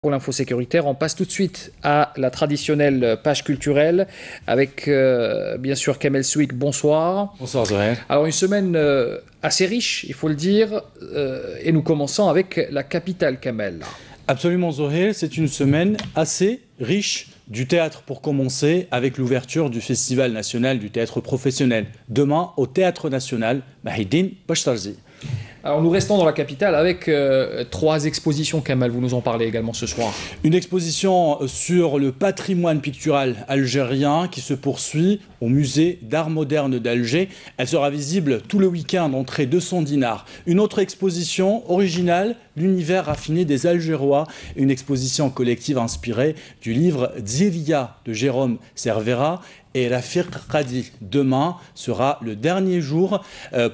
Pour l'info sécuritaire, on passe tout de suite à la traditionnelle page culturelle avec bien sûr Kamel Souik, bonsoir. Bonsoir Zohar. Alors une semaine assez riche, il faut le dire, et nous commençons avec la capitale Kamel. Absolument Zohar, c'est une semaine assez riche du théâtre pour commencer avec l'ouverture du Festival national du théâtre professionnel. Demain au Théâtre national Mahidine Bachtarzi. Alors nous restons dans la capitale avec trois expositions, Kamel, vous nous en parlez également ce soir. Une exposition sur le patrimoine pictural algérien qui se poursuit au musée d'art moderne d'Alger. Elle sera visible tout le week-end, entrée 200 dinars. Une autre exposition originale, l'univers raffiné des Algérois, une exposition collective inspirée du livre Dziria de Jérôme Cervera. Et Rafiq Qadi, demain sera le dernier jour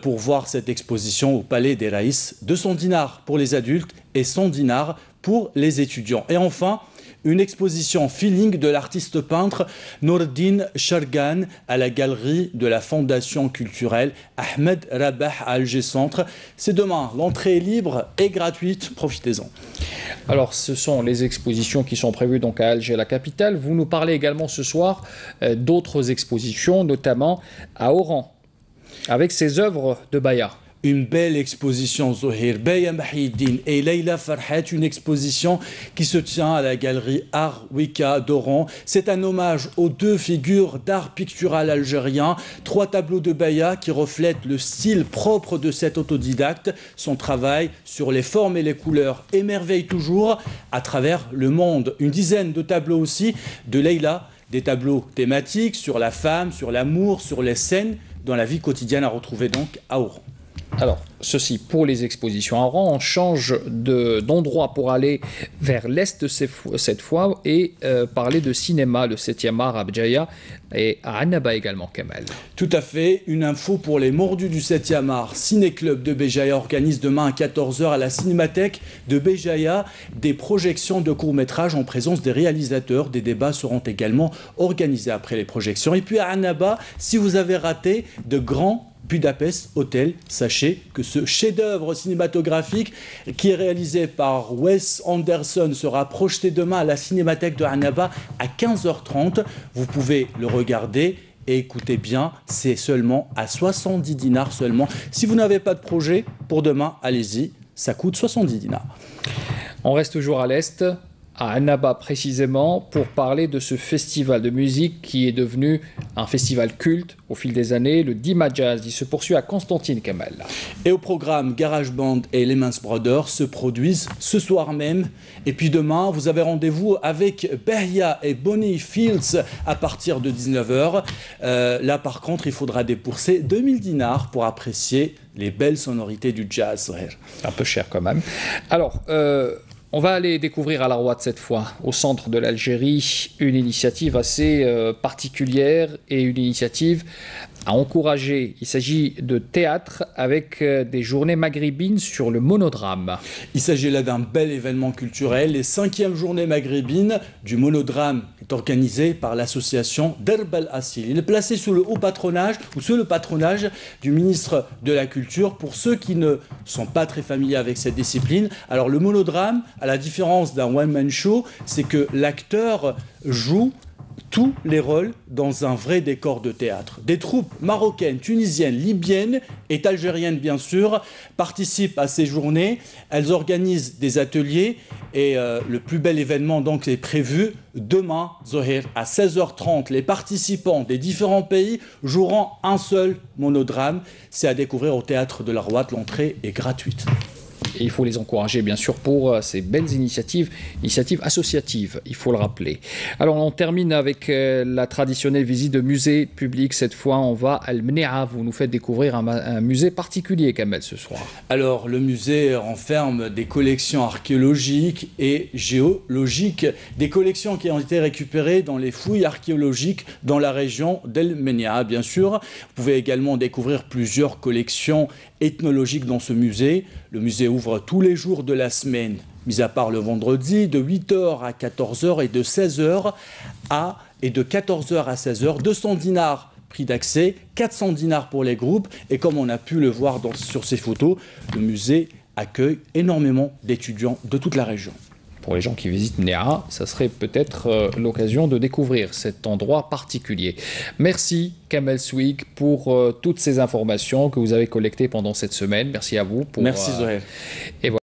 pour voir cette exposition au Palais des Raïs. 200 dinars pour les adultes et 100 dinars pour les étudiants. Et enfin, une exposition feeling de l'artiste peintre Nourdine Shargan à la galerie de la Fondation culturelle Ahmed Rabah à Alger Centre. C'est demain, l'entrée est libre et gratuite, profitez-en. Alors ce sont les expositions qui sont prévues donc à Alger, la capitale. Vous nous parlez également ce soir d'autres expositions, notamment à Oran, avec ses œuvres de Baya. Une belle exposition, Zohir. Baya Mahidine et Leila Farhat, une exposition qui se tient à la galerie Art Wika d'Oran. C'est un hommage aux deux figures d'art pictural algérien. 3 tableaux de Baya qui reflètent le style propre de cet autodidacte. Son travail sur les formes et les couleurs émerveille toujours à travers le monde. Une dizaine de tableaux aussi de Leila, des tableaux thématiques sur la femme, sur l'amour, sur les scènes dans la vie quotidienne à retrouver donc à Oran. Alors, ceci pour les expositions à Oran, on change d'endroit pour aller vers l'Est cette fois et parler de cinéma, le 7e art à Béjaïa et à Annaba également, Kamel. Tout à fait, une info pour les mordus du 7e art. Ciné-Club de Béjaïa organise demain à 14 h à la Cinémathèque de Béjaïa des projections de courts-métrages en présence des réalisateurs. Des débats seront également organisés après les projections. Et puis à Annaba, si vous avez raté de grands Budapest Hotel, sachez que ce chef-d'œuvre cinématographique qui est réalisé par Wes Anderson sera projeté demain à la Cinémathèque de Annaba à 15 h 30. Vous pouvez le regarder et écoutez bien, c'est seulement à 70 dinars seulement. Si vous n'avez pas de projet pour demain, allez-y, ça coûte 70 dinars. On reste toujours à l'Est, à Annaba précisément, pour parler de ce festival de musique qui est devenu un festival culte au fil des années, le Dima Jazz. Il se poursuit à Constantine, Kamel. Et au programme, GarageBand et Lemans Brothers se produisent ce soir même. Et puis demain, vous avez rendez-vous avec Behia et Bonnie Fields à partir de 19 h. Là, par contre, il faudra débourser 2000 dinars pour apprécier les belles sonorités du jazz. Un peu cher quand même. Alors, on va aller découvrir à la Rouad cette fois, au centre de l'Algérie, une initiative assez particulière et une initiative à encourager. Il s'agit de théâtre avec des journées maghrébines sur le monodrame. Il s'agit là d'un bel événement culturel. Les 5e journées maghrébines du monodrame est organisée par l'association Derb El Assil. Il est placé sous le haut patronage ou sous le patronage du ministre de la Culture. Pour ceux qui ne sont pas très familiers avec cette discipline, alors le monodrame, à la différence d'un one-man show, c'est que l'acteur joue tous les rôles dans un vrai décor de théâtre. Des troupes marocaines, tunisiennes, libyennes et algériennes bien sûr participent à ces journées. Elles organisent des ateliers et le plus bel événement donc est prévu demain, Zohir, à 16 h 30. Les participants des différents pays joueront un seul monodrame. C'est à découvrir au Théâtre de la Rouad. L'entrée est gratuite. Et il faut les encourager, bien sûr, pour ces belles initiatives associatives, il faut le rappeler. Alors, on termine avec la traditionnelle visite de musée public. Cette fois, on va à Al-Mnéa. Vous nous faites découvrir un musée particulier, Kamel, ce soir. Alors, le musée renferme des collections archéologiques et géologiques, des collections qui ont été récupérées dans les fouilles archéologiques dans la région d'Al-Mnéa, bien sûr. Vous pouvez également découvrir plusieurs collections ethnologiques dans ce musée. Le musée ouvre tous les jours de la semaine, mis à part le vendredi, de 8 h à 14 h et de 16 h et de 14 h à 16 h. 200 dinars prix d'accès, 400 dinars pour les groupes. Et comme on a pu le voir sur ces photos, le musée accueille énormément d'étudiants de toute la région. pour les gens qui visitent Néa, ça serait peut-être l'occasion de découvrir cet endroit particulier. Merci Kamel Swig pour toutes ces informations que vous avez collectées pendant cette semaine. Merci à vous. Merci Zohair. Et voilà.